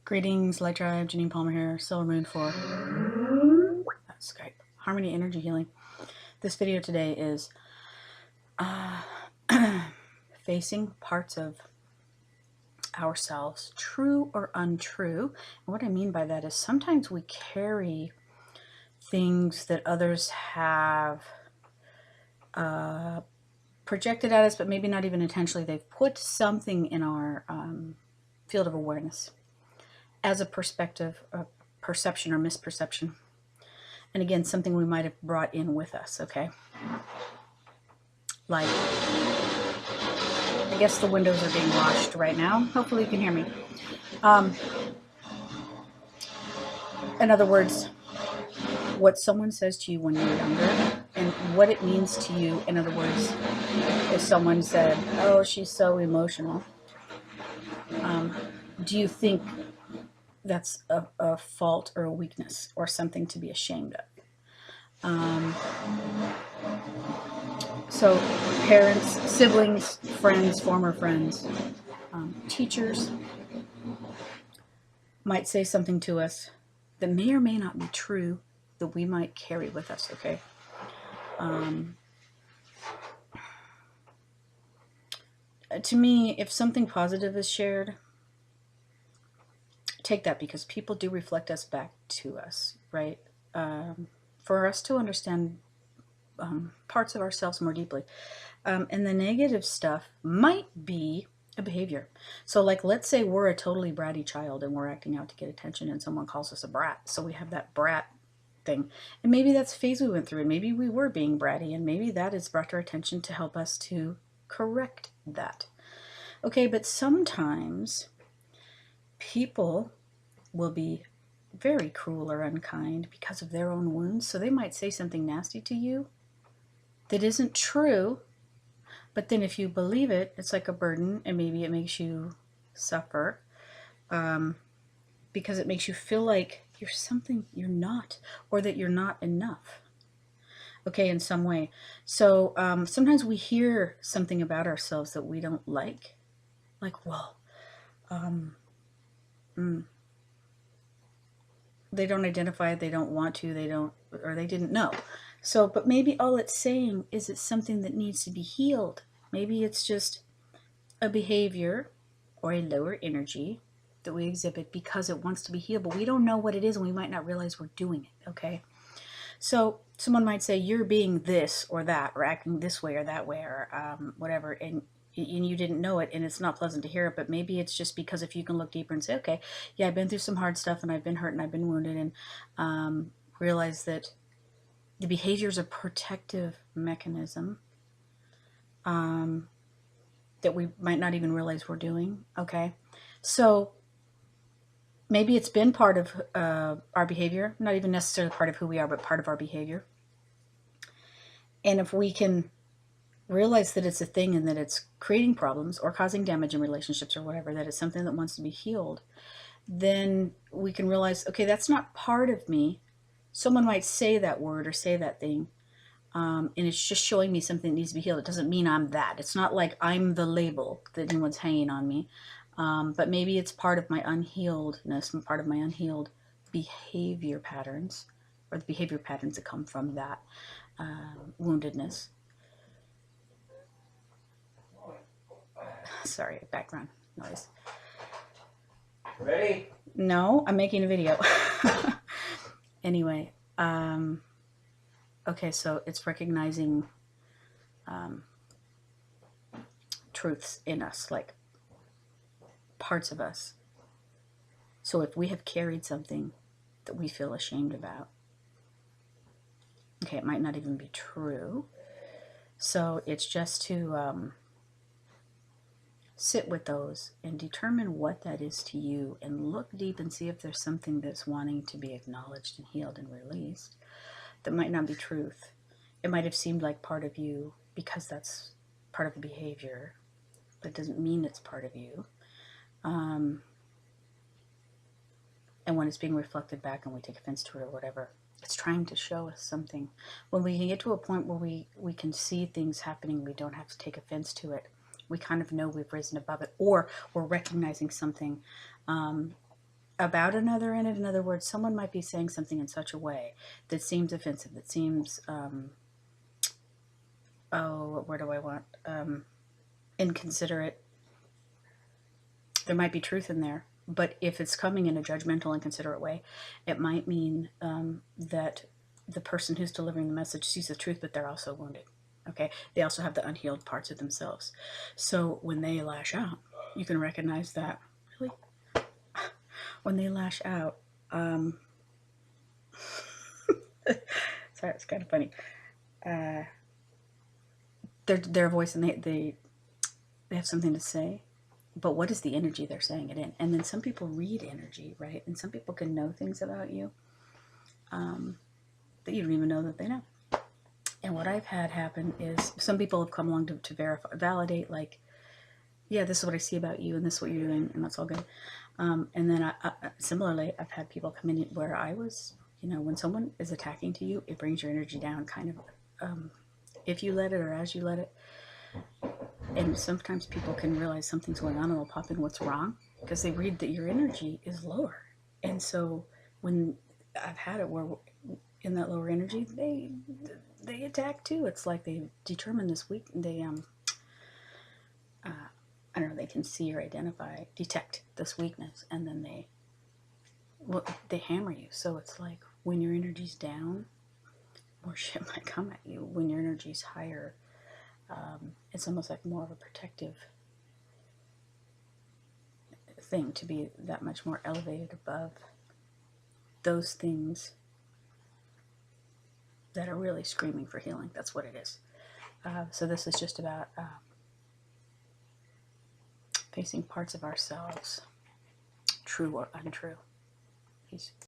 Greetings, Light Tribe, Janine Palmer here, Silver Moon for Skype, Harmony Energy Healing. This video today is facing parts of ourselves, true or untrue. And what I mean by that is sometimes we carry things that others have projected at us, but maybe not even intentionally. They've put something in our field of awareness as a perspective, a perception or misperception. And again, something we might have brought in with us, okay? Like, I guess the windows are being washed right now. Hopefully you can hear me. In other words, what someone says to you when you're younger and what it means to you. In other words, if someone said, oh, she's so emotional, do you think that's a fault or a weakness or something to be ashamed of? So parents, siblings, friends, former friends, teachers might say something to us that may or may not be true, that we might carry with us, okay? To me, if something positive is shared, take that, because people do reflect us back to us, right? For us to understand parts of ourselves more deeply. And the negative stuff might be a behavior. So like, let's say we're a totally bratty child and we're acting out to get attention and someone calls us a brat. So we have that brat thing. And maybe that's a phase we went through, and maybe we were being bratty, and maybe that is brought to our attention to help us to correct that. Okay, but sometimes people will be very cruel or unkind because of their own wounds. So they might say something nasty to you that isn't true, but then if you believe it, it's like a burden, and maybe it makes you suffer because it makes you feel like you're something you're not, or that you're not enough, okay, in some way. So sometimes we hear something about ourselves that we don't like, well, they don't identify it, they don't want to, they don't, or they didn't know. So, but maybe all it's saying is it's something that needs to be healed. Maybe it's just a behavior or a lower energy that we exhibit because it wants to be healed, but we don't know what it is, and we might not realize we're doing it, okay? So someone might say, you're being this or that, or acting this way or that way, or whatever, and you didn't know it, and it's not pleasant to hear it, but maybe it's just because if you can look deeper and say, okay, yeah, I've been through some hard stuff, and I've been hurt, and I've been wounded, and realize that the behavior is a protective mechanism that we might not even realize we're doing, okay? So maybe it's been part of our behavior, not even necessarily part of who we are, but part of our behavior. And if we can realize that it's a thing and that it's creating problems or causing damage in relationships or whatever, that it's something that wants to be healed, then we can realize, okay, that's not part of me. Someone might say that word or say that thing, and it's just showing me something that needs to be healed. It doesn't mean I'm that. It's not like I'm the label that anyone's hanging on me. But maybe it's part of my unhealedness, part of my unhealed behavior patterns, or the behavior patterns that come from that woundedness. Sorry, background noise. Ready? No, I'm making a video. Anyway, okay, so it's recognizing truths in us, like parts of us. So if we have carried something that we feel ashamed about, okay, it might not even be true. So it's just to sit with those and determine what that is to you, and look deep and see if there's something that's wanting to be acknowledged and healed and released that might not be truth. It might have seemed like part of you because that's part of the behavior, but it doesn't mean it's part of you. And when it's being reflected back and we take offense to it or whatever, it's trying to show us something. When we can get to a point where we can see things happening, we don't have to take offense to it. We kind of know we've risen above it, or we're recognizing something about another in it. In other words, someone might be saying something in such a way that seems offensive, that seems, oh, where do I want? Inconsiderate. There might be truth in there, but if it's coming in a judgmental, inconsiderate way, it might mean that the person who's delivering the message sees the truth, but they're also wounded. Okay, they also have the unhealed parts of themselves. So when they lash out, you can recognize that. Really, when they lash out, sorry, it's kind of funny. Their voice, and they have something to say, but what is the energy they're saying it in? And then some people read energy, right? And some people can know things about you that you don't even know that they know. And what I've had happen is some people have come along to verify, validate, like, yeah, this is what I see about you, and this is what you're doing, and that's all good. And then similarly, I've had people come in where I was, when someone is attacking to you, it brings your energy down, kind of, if you let it or as you let it. And sometimes people can realize something's going on and will pop in what's wrong because they read that your energy is lower. And so when I've had it where in that lower energy, they attack too. It's like they determine this weak. They I don't know. They can see or detect this weakness, and then they hammer you. So it's like when your energy's down, more shit might come at you. When your energy's higher, it's almost like more of a protective thing to be that much more elevated above those things that are really screaming for healing. That's what it is. So this is just about facing parts of ourselves, true or untrue. Peace.